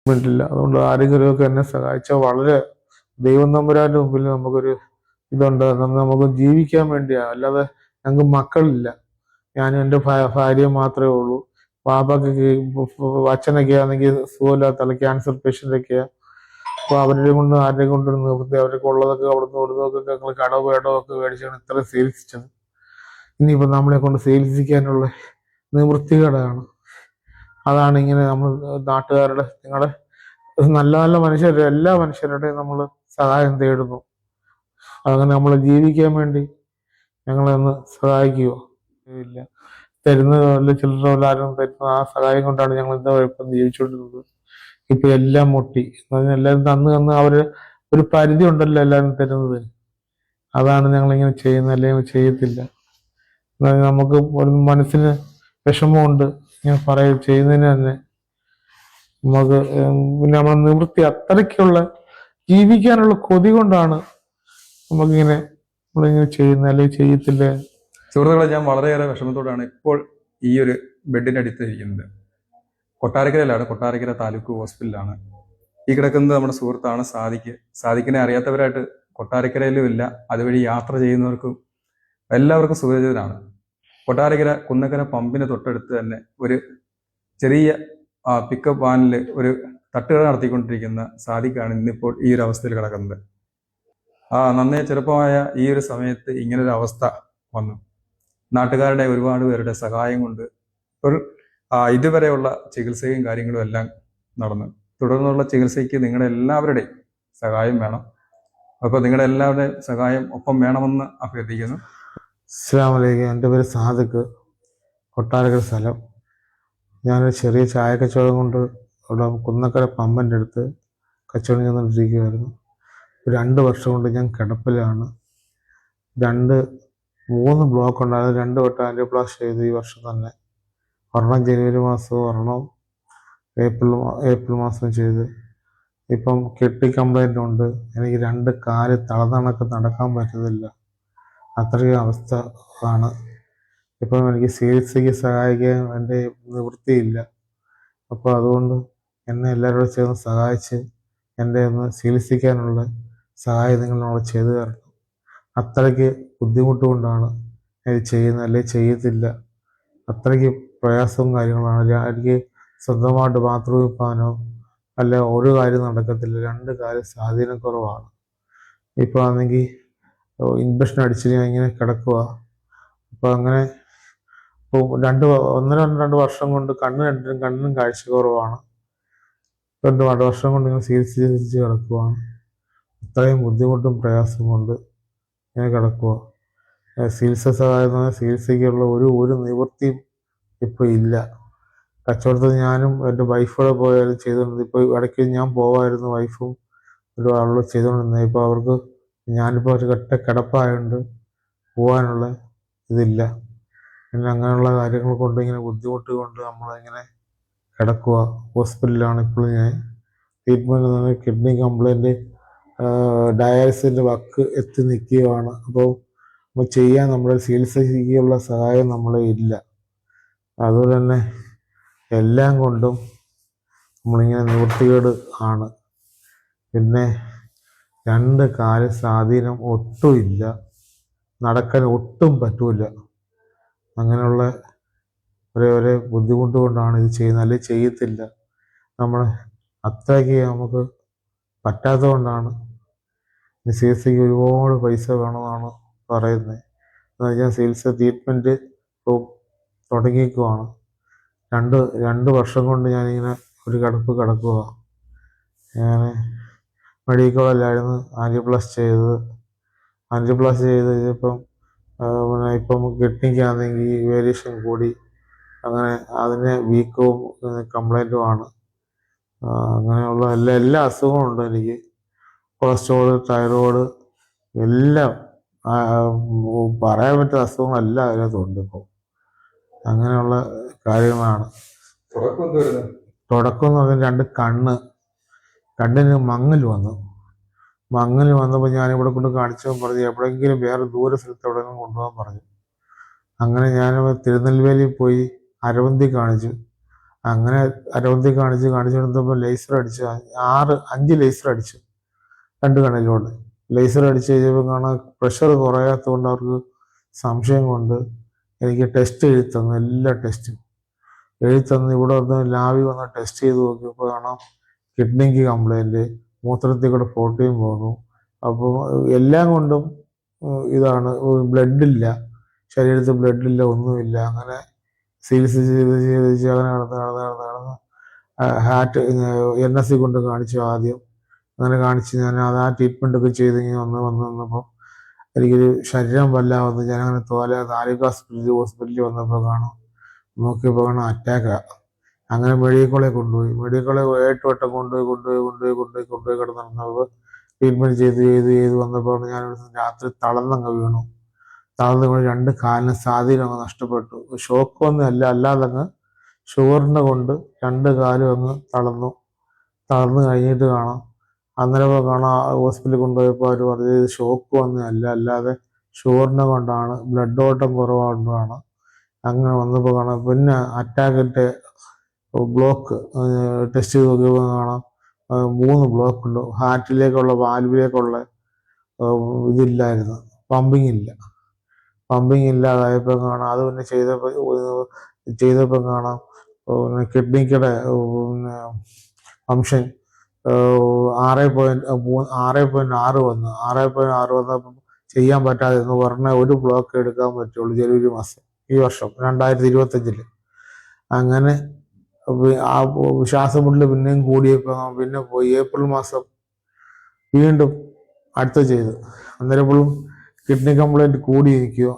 പറ്റില്ല. അതുകൊണ്ട് ആരെങ്കിലുമൊക്കെ എന്നെ സഹായിച്ചാൽ വളരെ ദൈവം തമ്പുരാന്റെ മുമ്പിൽ നമുക്കൊരു ഇതുണ്ട്. നമുക്ക് ജീവിക്കാൻ വേണ്ടിയാ. അല്ലാതെ ഞങ്ങൾക്ക് മക്കളില്ല. ഞാനും എൻ്റെ ഭാര്യയും മാത്രമേ ഉള്ളൂ. പാപ്പയ്ക്ക് അച്ഛനൊക്കെ ആണെങ്കിൽ സുഖമില്ലാത്ത ക്യാൻസർ പേഷ്യൻ്റ് ഒക്കെയാ. അപ്പോൾ അവരെ കൊണ്ട് ആരെയും കൊണ്ട് നിർത്തി അവർക്ക് ഉള്ളതൊക്കെ അവിടുന്ന് ഇവിടുന്നൊക്കെ ഞങ്ങൾ കടവ് ഇടമൊക്കെ മേടിച്ചാണ് ഇത്ര ചികിത്സിച്ചത്. ഇനിയിപ്പോൾ നമ്മളെ കൊണ്ട് ചികിത്സിക്കാനുള്ള നിവൃത്തികേടാണ്. അതാണ് ഇങ്ങനെ നമ്മൾ നാട്ടുകാരുടെ നിങ്ങളുടെ നല്ല നല്ല മനുഷ്യരുടെ എല്ലാ മനുഷ്യരുടെയും നമ്മൾ സഹായം തേടുന്നു. അങ്ങനെ നമ്മൾ ജീവിക്കാൻ വേണ്ടി ഞങ്ങളെ ഒന്ന് സഹായിക്കുമോ? ഇല്ല, തരുന്ന വല്ല ചില്ലറ ആരും തരുന്ന ആ സഹായം കൊണ്ടാണ് ഞങ്ങൾ എന്താ ഇപ്പം ജീവിച്ചുകൊണ്ടിരുന്നത്. ഇപ്പൊ എല്ലാം മുട്ടി. എല്ലാവരും തന്ന് അവര് ഒരു പരിധി ഉണ്ടല്ലോ എല്ലാവരും തരുന്നത്. അതാണ് ഞങ്ങളിങ്ങനെ ചെയ്യുന്നത്, അല്ലെങ്കിൽ ചെയ്യത്തില്ല. നമുക്ക് ഒരു മനസ്സിന് വിഷമമുണ്ട് ഞാൻ ചെയ്യുന്നതിന് തന്നെ. നമുക്ക് പിന്നെ നമ്മളെ നിവൃത്തി അത്രയ്ക്കുള്ള ജീവിക്കാനുള്ള കൊതി കൊണ്ടാണ് നമ്മളിങ്ങനെ ചെയ്യുന്നത്, അല്ലെങ്കിൽ ചെയ്യത്തില്ലേ. സുഹൃത്തുക്കളെ, ഞാൻ വളരെയേറെ വിഷമത്തോടാണ് ഇപ്പോൾ ഈ ഒരു ബെഡിനടുത്ത് ഇരിക്കുന്നത്. കൊട്ടാരക്കരയിലാണ്, കൊട്ടാരക്കര താലൂക്ക് ഹോസ്പിറ്റലാണ്. ഈ കിടക്കുന്നത് നമ്മുടെ സുഹൃത്താണ് സാദിഖ്. സാദിഖിനെ അറിയാത്തവരായിട്ട് കൊട്ടാരക്കരയിലും ഇല്ല, അതുവഴി യാത്ര ചെയ്യുന്നവർക്കും എല്ലാവർക്കും സുപരിചിതനാണ്. കൊട്ടാരക്കര കുന്നക്കര പമ്പിന് തൊട്ടടുത്ത് തന്നെ ഒരു ചെറിയ പിക്കപ്പ് വാനിൽ ഒരു തട്ടുകട നടത്തിക്കൊണ്ടിരിക്കുന്ന സാദിഖാണ് ഇന്നിപ്പോൾ ഈ ഒരു അവസ്ഥയിൽ കിടക്കുന്നത്. നന്നേ ചെറുപ്പമായ ഈ ഒരു സമയത്ത് ഇങ്ങനൊരു അവസ്ഥ വന്നു. നാട്ടുകാരുടെ ഒരുപാട് പേരുടെ സഹായം കൊണ്ട് ഒരു ഇതുവരെയുള്ള ചികിത്സയും കാര്യങ്ങളും എല്ലാം നടന്നു. തുടർന്നുള്ള ചികിത്സയ്ക്ക് നിങ്ങളുടെ എല്ലാവരുടെയും സഹായം വേണം. അപ്പോൾ നിങ്ങളുടെ എല്ലാവരുടെയും സഹായം ഒപ്പം വേണമെന്ന് അഭ്യർത്ഥിക്കുന്നു. അസ്സലാമു അലൈക്കും. എൻ്റെ പേര് സാദിഖ്, കൊട്ടാരക്കര സ്ഥലം. ഞാനൊരു ചെറിയ ചായ കച്ചവടം കൊണ്ട് അവിടെ കുന്നക്കര പമ്പൻ്റെ അടുത്ത് കച്ചവടം ചെയ്തുകൊണ്ടിരിക്കുകയായിരുന്നു. 2 വർഷം കൊണ്ട് ഞാൻ കിടപ്പിലാണ്. 3 ബ്ലോക്ക് ഉണ്ടായിരുന്നു. 2 വട്ടം ആൻജിയോപ്ലാസ്റ്റി ചെയ്തു ഈ വർഷം തന്നെ. ഒരെണ്ണം ജനുവരി മാസവും ഒരെണ്ണം ഏപ്രിൽ മാസം ചെയ്ത്. ഇപ്പം കിഡ്നി കംപ്ലൈൻ്റ് ഉണ്ട്. എനിക്ക് 2 കാല് തളർന്നണക്ക് നടക്കാൻ പറ്റുന്നില്ല. അത്രയും അവസ്ഥ ആണ്. ഇപ്പം എനിക്ക് ചികിത്സയ്ക്ക് സഹായിക്കാൻ എൻ്റെ നിവൃത്തിയില്ല. അപ്പോൾ അതുകൊണ്ട് എന്നെ എല്ലാവരോടും ചേർന്ന് സഹായിച്ച് എൻ്റെ ഒന്ന് ചികിത്സിക്കാനുള്ള സഹായം നിങ്ങൾ ചെയ്തു തരണം. അത്രയ്ക്ക് ബുദ്ധിമുട്ട് കൊണ്ടാണ് ഇത് ചെയ്യുന്നത്, അല്ലെങ്കിൽ ചെയ്യത്തില്ല. അത്രയ്ക്ക് പ്രയാസവും കാര്യങ്ങളാണ്. എനിക്ക് സ്വന്തമായിട്ട് ബാത്റൂമിൽ പോകാനോ അല്ല ഒരു കാര്യം നടക്കത്തില്ല. 2 കാര്യം സ്വാധീനക്കുറവാണ്. ഇപ്പോൾ ആണെങ്കിൽ ഇൻഫെക്ഷൻ അടിച്ച് ഞാൻ ഇങ്ങനെ കിടക്കുക. അപ്പോൾ അങ്ങനെ ഇപ്പോൾ 2 വർഷം കൊണ്ട് കണ്ണിനും കാഴ്ച കുറവാണ്. 2 വർഷം കൊണ്ട് ഇങ്ങനെ ചികിത്സിച്ച് കിടക്കുവാണ്. ഇത്രയും ബുദ്ധിമുട്ടും പ്രയാസവും കൊണ്ട് ഇങ്ങനെ കിടക്കുക. ചികിത്സ സഹായം ചികിത്സയ്ക്കുള്ള ഒരു നിവൃത്തിയും ഇപ്പോൾ ഇല്ല. കച്ചവടത്തിൽ ഞാനും എൻ്റെ വൈഫോടെ പോയാലും ചെയ്തുകൊണ്ടിരുന്നത്. ഇപ്പോൾ ഇടയ്ക്ക് ഞാൻ പോവായിരുന്നു, വൈഫും ഒരു ആളോട് ചെയ്തുകൊണ്ടിരുന്നത്. ഇപ്പോൾ അവർക്ക് ഞാനിപ്പോൾ ഒരു കിടപ്പായതുകൊണ്ട് പോകാനുള്ള ഇതില്ല. പിന്നെ അങ്ങനെയുള്ള കാര്യങ്ങൾ കൊണ്ട് ഇങ്ങനെ ബുദ്ധിമുട്ട് കൊണ്ട് നമ്മളിങ്ങനെ കിടക്കുക. ഹോസ്പിറ്റലിലാണ് ഇപ്പോൾ ഞാൻ ട്രീറ്റ്മെൻറ്റ്. കിഡ്നി കംപ്ലൈൻറ്റ്, ഡയാലിസിൻ്റെ വക്ക് എത്തി നിൽക്കുകയാണ്. അപ്പോൾ ചെയ്യാൻ നമ്മുടെ ചികിത്സയ്ക്കുള്ള സഹായം നമ്മളെ ഇല്ല. അതുപോലെ തന്നെ എല്ലാം കൊണ്ടും നമ്മളിങ്ങനെ നിവൃത്തികേട് ആണ്. പിന്നെ 2 കാല് സ്വാധീനം ഒട്ടും ഇല്ല, നടക്കാൻ ഒട്ടും പറ്റൂല. അങ്ങനെയുള്ള ഒരേ ബുദ്ധിമുട്ട് കൊണ്ടാണ് ഇത് ചെയ്യുന്നത്, അല്ലെങ്കിൽ ചെയ്യത്തില്ല. നമ്മൾ അത്രയ്ക്ക് നമുക്ക് പറ്റാത്തത് കൊണ്ടാണ്. ചികിത്സയ്ക്ക് ഒരുപാട് പൈസ വേണമെന്നാണ് പറയുന്നത്. എന്ന് വെച്ചാൽ ചികിത്സ ട്രീറ്റ്മെൻറ്റ് ഇപ്പോൾ തുടങ്ങിയേക്കുവാണ്. 2 വർഷം കൊണ്ട് ഞാനിങ്ങനെ ഒരു കിടക്കുക. ഞാൻ മെഡിക്കൽ കോളേജിലായിരുന്നു ആൻജിയോപ്ലാസ്റ്റി ചെയ്ത് ഇപ്പം കിഡ്നിക്കാണെങ്കിൽ വേരിയേഷൻ കൂടി. അങ്ങനെ അതിന് വീക്കവും കംപ്ലൈൻറ്റുമാണ്. അങ്ങനെയുള്ള എല്ലാ അസുഖവും ഉണ്ട് എനിക്ക്. കൊളസ്ട്രോള്, തൈറോയ്ഡ് എല്ലാം പറയാൻ പറ്റുന്ന അസുഖങ്ങളെല്ലാം അതിനകത്തുണ്ട് ഇപ്പോൾ. അങ്ങനെയുള്ള കാര്യങ്ങളാണ്. തുടക്കം എന്ന് പറഞ്ഞാൽ 2 കണ്ണിന് മങ്ങൽ വന്നപ്പോൾ ഞാനിവിടെ കൊണ്ട് കാണിച്ചപ്പോൾ പറഞ്ഞു എവിടെയെങ്കിലും വേറെ ദൂര സ്ഥലത്ത് എവിടെയെങ്കിലും കൊണ്ടുപോകാൻ പറഞ്ഞു. അങ്ങനെ ഞാൻ തിരുനെൽവേലിയിൽ പോയി അരവിന്ദിൽ കാണിച്ചു. അങ്ങനെ അരവന്തി കാണിച്ചു കൊടുത്തപ്പോൾ ലേസർ അടിച്ചു. 5 ലേസർ അടിച്ചു 2 കണ്ണിലൂടെ. ലേസർ അടിച്ച് കഴിഞ്ഞപ്പോൾ കാണാൻ പ്രഷർ കുറയാത്തതുകൊണ്ട് അവർക്ക് സംശയം കൊണ്ട് എനിക്ക് ടെസ്റ്റ് എഴുതി തന്നു. എല്ലാ ടെസ്റ്റും എഴുതി തന്ന് ഇവിടെ വന്ന് ലാബിൽ വന്ന് ടെസ്റ്റ് ചെയ്ത് നോക്കിയപ്പോൾ കാണാം കിഡ്നിക്ക് കംപ്ലൈൻറ്റ്, മൂത്രത്തിൽ കൂടെ പ്രോട്ടീൻ പോകുന്നു. അപ്പോൾ എല്ലാം കൊണ്ടും ഇതാണ്. ബ്ലഡില്ല, ശരീരത്തിൽ ബ്ലഡില്ല, ഒന്നുമില്ല. അങ്ങനെ ചികിത്സ ചെയ്ത് അങ്ങനെ നടന്ന് ഹാർട്ട് NSC കൊണ്ട് കാണിച്ചു ആദ്യം. അങ്ങനെ കാണിച്ച് ഞാൻ അത് ആ ട്രീറ്റ്മെൻറ്റൊക്കെ ചെയ്ത് ഇങ്ങനെ വന്നപ്പോൾ എനിക്കൊരു ശരീരം വല്ലാതെ ഞാനങ്ങനെ താലൂക്ക് ഹോസ്പിറ്റലിൽ വന്നപ്പോൾ കാണാം, നോക്കിയപ്പോൾ കാണാം അറ്റാക്കാണ്. അങ്ങനെ മെഡിക്കൽ കോളേജിൽ കൊണ്ടുപോയി. മെഡിക്കൽ കോളേജ് 7 വട്ടം കൊണ്ടുപോയി കിടന്നപ്പോൾ ട്രീറ്റ്മെൻറ്റ് ചെയ്ത് വന്നപ്പോൾ ഞാൻ രാത്രി തളർന്നങ്ങ് വീണു. തളർന്ന് വീണ് 2 കാലിന് സ്വാധീനം അങ്ങ് നഷ്ടപ്പെട്ടു. ഷോക്കൊന്നും അല്ലാതങ്ങ് ഷുഗറിനെ കൊണ്ട് 2 കാലും അങ്ങ് തളർന്ന് കഴിഞ്ഞിട്ട് കാണാം. അന്നേരം കാണാം ഹോസ്പിറ്റലിൽ കൊണ്ടുപോയപ്പോൾ അവർ പറഞ്ഞത് ഷോക്ക് വന്നതല്ല, അല്ലാതെ ഷുഗറിനെ കൊണ്ടാണ്, ബ്ലഡ് ഓട്ടം കുറവാകൊണ്ടാണ്. അങ്ങനെ വന്നപ്പോൾ കാണാം പിന്നെ അറ്റാക്കിൻ്റെ ബ്ലോക്ക് ടെസ്റ്റ് ചെയ്ത് നോക്കിയപ്പോൾ കാണാം 3 ബ്ലോക്കുണ്ട്. ഹാർട്ടിലേക്കുള്ള വാൽവിലേക്കുള്ള ഇതില്ലായിരുന്നു, പമ്പിങ് ഇല്ലാതായപ്പോൾ കാണാം. അത് പിന്നെ ചെയ്തപ്പോൾ കാണാം കിഡ്നിക്കടെ ഫംഗ്ഷൻ 6.6 വന്നു. 6.6 വന്നപ്പം ചെയ്യാൻ പറ്റാതെ എന്ന് പറഞ്ഞാൽ 1 ബ്ലോക്ക് എടുക്കാൻ പറ്റുള്ളൂ ജനുവരി മാസം ഈ വർഷം 2025. അങ്ങനെ ആ ശ്വാസം മുട്ടൽ പിന്നെയും കൂടിയപ്പോൾ പിന്നെ പോയി. ഏപ്രിൽ മാസം വീണ്ടും അടുത്ത ചെയ്തു. അന്നേരപ്പോഴും കിഡ്നി കംപ്ലൈൻറ്റ് കൂടി നിൽക്കുക,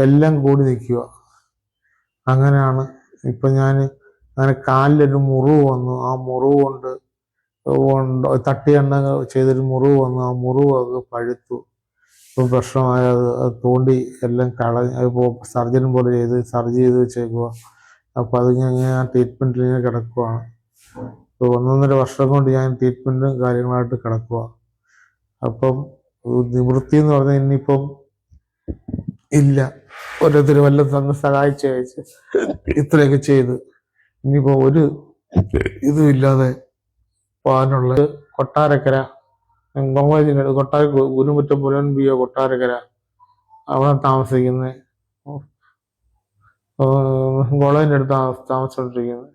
എല്ലാം കൂടി നിൽക്കുക. അങ്ങനെയാണ് ഇപ്പം ഞാൻ അങ്ങനെ കാലിലൊരു മുറിവ് വന്നു. ആ മുറിവ് കൊണ്ട് തട്ടി എണ്ണ ചെയ്തൊരു മുറിവ് വന്നു. ആ മുറിവ് അത് പഴുത്തു. ഇപ്പം പ്രശ്നമായ അത് തോണ്ടി എല്ലാം ഇപ്പോൾ സർജൻ പോലെ സർജറി ചെയ്ത് വെച്ചേക്കുക. അപ്പം അതിങ്ങനെ ഞാൻ ട്രീറ്റ്മെൻറ്റിൽ ഇങ്ങനെ കിടക്കുവാണ്. ഇപ്പോൾ 1.5 വർഷം കൊണ്ട് ഞാൻ ട്രീറ്റ്മെൻറ്റും കാര്യങ്ങളായിട്ട് കിടക്കുക. അപ്പം നിവൃത്തി എന്ന് പറഞ്ഞാൽ ഇനിയിപ്പം ഇല്ല. ഓരോരുത്തർ വല്ലതും തന്ന് സഹായിച്ച് ഇത്രയൊക്കെ ചെയ്ത് ഇനിയിപ്പോൾ ഒരു ഇതും ഇല്ലാതെ പോകാനുള്ള കൊട്ടാരക്കര ഗുരുമുറ്റം പുലൻപിയോ കൊട്ടാരക്കര അവിടെ താമസിക്കുന്നത്, കോളേജിൻ്റെ അടുത്ത് താമസിച്ചുകൊണ്ടിരിക്കുന്നത്.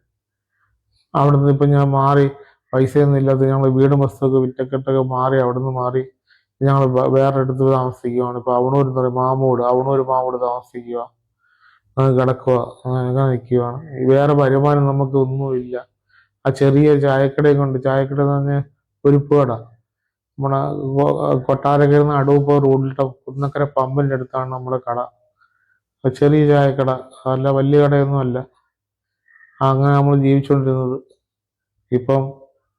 അവിടെ നിന്ന് ഇപ്പം ഞാൻ മാറി, പൈസയൊന്നും ഇല്ലാതെ ഞങ്ങൾ വീടും വസ്തുവൊക്കെ വിറ്റക്കെട്ടൊക്കെ മാറി. അവിടെ നിന്ന് മാറി ഞങ്ങൾ വേറെ അടുത്ത് താമസിക്കുകയാണ്. ഇപ്പോൾ അവണൂർ എന്ന് പറയും മാമൂട് താമസിക്കുക, കിടക്കുക, അങ്ങനെ നിൽക്കുകയാണ്. വേറെ വരുമാനം നമുക്ക് ഒന്നുമില്ല. ആ ചെറിയ ചായക്കടയും കൊണ്ട്, ചായക്കട എന്ന് പറഞ്ഞാൽ ഉരുപ്പ് കട, നമ്മുടെ കൊട്ടാരക്കരയിൽ നിന്ന് അടൂപ്പ റോഡിലിട്ട കുന്നക്കര പമ്പിൻ്റെ അടുത്താണ് നമ്മുടെ കട. ചെറിയ ചായക്കട, അല്ല വലിയ കടയൊന്നും അല്ല. അങ്ങനെ നമ്മൾ ജീവിച്ചുകൊണ്ടിരുന്നത്. ഇപ്പം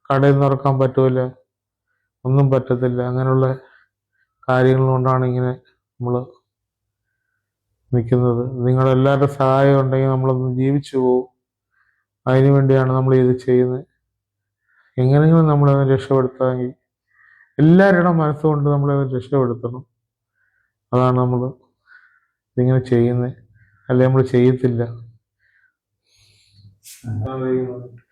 കടയിൽ തുറക്കാൻ പറ്റൂല, ഒന്നും പറ്റത്തില്ല. അങ്ങനെയുള്ള കാര്യങ്ങൾ കൊണ്ടാണ് ഇങ്ങനെ നമ്മൾ നിൽക്കുന്നത്. നിങ്ങളെല്ലാവരുടെ സഹായം ഉണ്ടെങ്കിൽ നമ്മളൊന്ന് ജീവിച്ചു പോകും. അതിനു വേണ്ടിയാണ് നമ്മൾ ഇത് ചെയ്യുന്നത്. എങ്ങനെയെങ്കിലും നമ്മളത് രക്ഷപ്പെടുത്താമെങ്കിൽ എല്ലാവരുടെ മനസ്സുകൊണ്ട് നമ്മളത് രക്ഷപ്പെടുത്തണം. അതാണ് നമ്മൾ ഇങ്ങനെ ചെയ്യുന്നത്. അല്ലെ നമ്മൾ ചെയ്യത്തില്ല.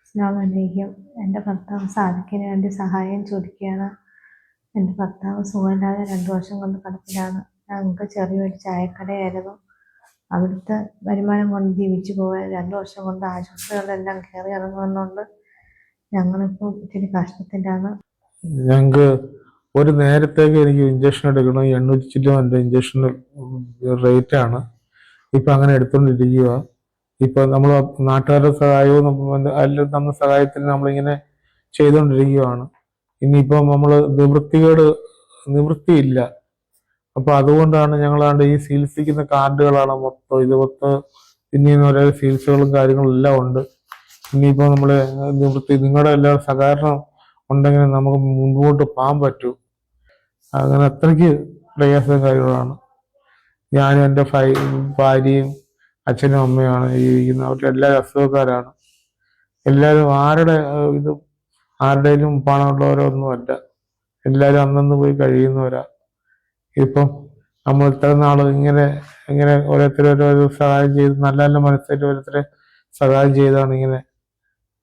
അസ്സലാമലൈക്കും. എൻ്റെ ഭർത്താവ് സാധിക്കിന് വേണ്ടി സഹായം ചോദിക്കുകയാണ്. എൻ്റെ ഭർത്താവ് സുഖമില്ലാതെ 2 വർഷം കൊണ്ട് കിടപ്പിലാണ്. ഞങ്ങൾക്ക് ചെറിയൊരു ചായക്കടയായിരുന്നു. അവിടുത്തെ വരുമാനം കൊണ്ട് ജീവിച്ചു പോകാൻ 2 വർഷം കൊണ്ട് ആശുപത്രികളിലെല്ലാം കയറി ഇറങ്ങുന്നുണ്ട്. ഞങ്ങളിപ്പോൾ ഇത്തിരി കഷ്ടത്തിലാണ്. ഞങ്ങൾക്ക് ഒരു നേരത്തേക്ക് എനിക്ക് ഇഞ്ചക്ഷൻ എടുക്കണം. 800 ചില്ലും എൻ്റെ ഇഞ്ചക്ഷന് റേറ്റാണ്. ഇപ്പം അങ്ങനെ എടുത്തുകൊണ്ടിരിക്കുക. ഇപ്പം നമ്മൾ നാട്ടുകാരുടെ സഹായവും അതിൽ തന്ന സഹായത്തിന് നമ്മളിങ്ങനെ ചെയ്തുകൊണ്ടിരിക്കുകയാണ്. ഇനിയിപ്പം നമ്മൾ നിവൃത്തിയില്ല. അപ്പം അതുകൊണ്ടാണ് ഞങ്ങളാണ്ട് ഈ ചികിത്സിക്കുന്ന കാർഡുകളാണ് മൊത്തം. ഇത് മൊത്തം പിന്നെയും ഓരോ ചികിത്സകളും കാര്യങ്ങളും എല്ലാം ഉണ്ട്. ഇനിയിപ്പോൾ നമ്മൾ നിങ്ങളുടെ എല്ലാ സഹകരണം ഉണ്ടെങ്കിൽ നമുക്ക് മുൻപോട്ട് പോകാൻ പറ്റൂ. അങ്ങനെ അത്രയ്ക്ക് പ്രയാസം കാര്യങ്ങളാണ്. ഞാനും എൻ്റെ ഭാര്യയും അച്ഛനും അമ്മയാണ് ജീവിക്കുന്നത്. അവർക്ക് എല്ലാവരും അസുഖക്കാരാണ്. എല്ലാവരും ആരുടെയും പണമുള്ളവരൊന്നുമല്ല. എല്ലാവരും അന്നന്ന് പോയി കഴിയുന്നവരാ. ഇപ്പം നമ്മൾ ഇത്ര നാൾ ഇങ്ങനെ ഓരോരുത്തരോരോ സഹായം ചെയ്ത് നല്ല മനസ്സിലായിട്ട് ഓരോരുത്തരെ സഹായം ചെയ്താണ് ഇങ്ങനെ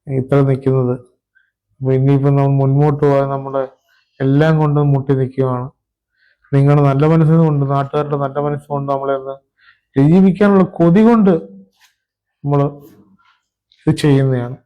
ഇത്ര നിൽക്കുന്നത്. അപ്പൊ ഇനിയിപ്പോൾ നമ്മൾ മുൻപോട്ട് പോകാൻ നമ്മുടെ എല്ലാം കൊണ്ടും മുട്ടി നിൽക്കുകയാണ്. നിങ്ങളുടെ നല്ല മനസ്സുകൊണ്ട്, നാട്ടുകാരുടെ നല്ല മനസ്സുകൊണ്ട് നമ്മളെ ഒന്ന് ജീവിക്കാനുള്ള കൊതി കൊണ്ട് നമ്മൾ ഇത് ചെയ്യുന്നതാണ്.